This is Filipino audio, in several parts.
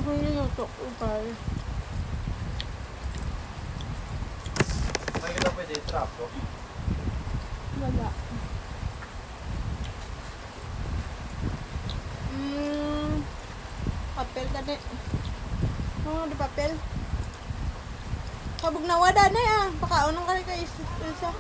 Ang nilutok ko pare. May kita pwede trap ko. Wala. Papel tadi. Oh, ada papel. Kabog na wada na ya. Pakaon ng kari kay isa.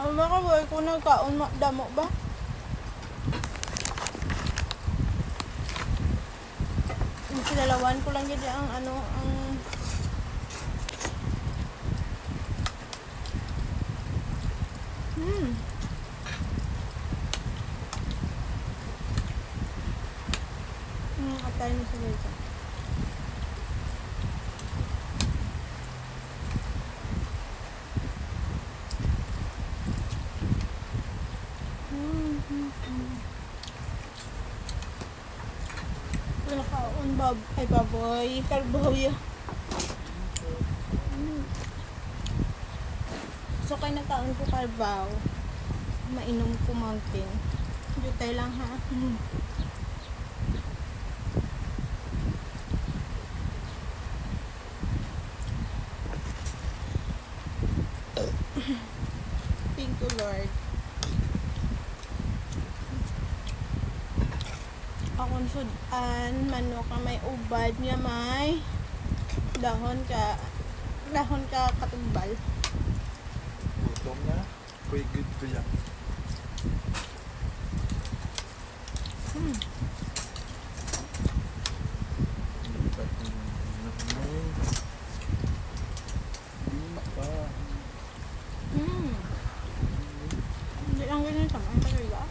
Ang mga boy, kung nagkaon damo ba? Yung sinalawan ko lang yun ang ano, ang atay na sa guys. Nakaon ay baboy, karboy. So kay nagkaon ko karbaw, mainom ko mountain. Jutay lang ha. Thank you Lord. Akong sudan, manok na may ubad niya, may dahon ka katumbal. Gutom na. Kuy good ko yan. Hindi lang ganyan sa mga talaga.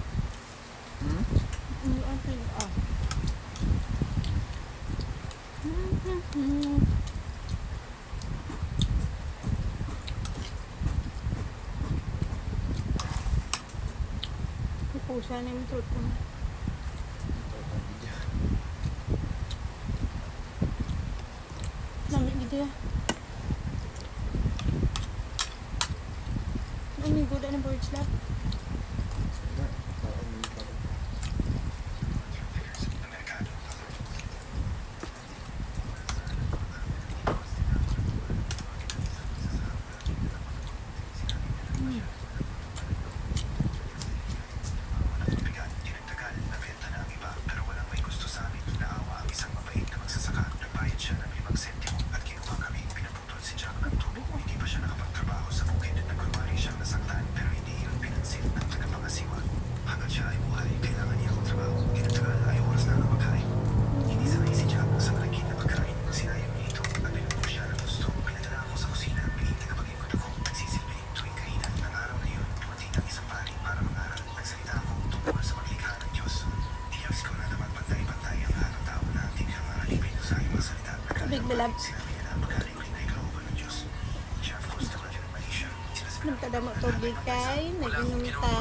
Hindi lang talaga. Pusa na yung truth ko. Lamig gitu ya. Ang good na bird slap. Big bilab. Nagtadamot tubig kay nag-inom ta.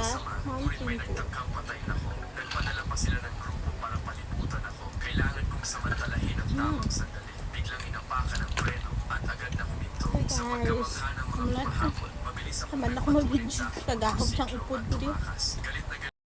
Nagtangkang patay na ko. Nagpadala pa sila ng grupo para palibutan ako. Kailangan kong samantalahin ang tamang sandali. Biglang inapakan ng preno at agad na huminto. Sa pagkamangha ng mga pumahapon, mabilis ako Saman ako mag-video. Kagahog siyang upod ko diyo. galit na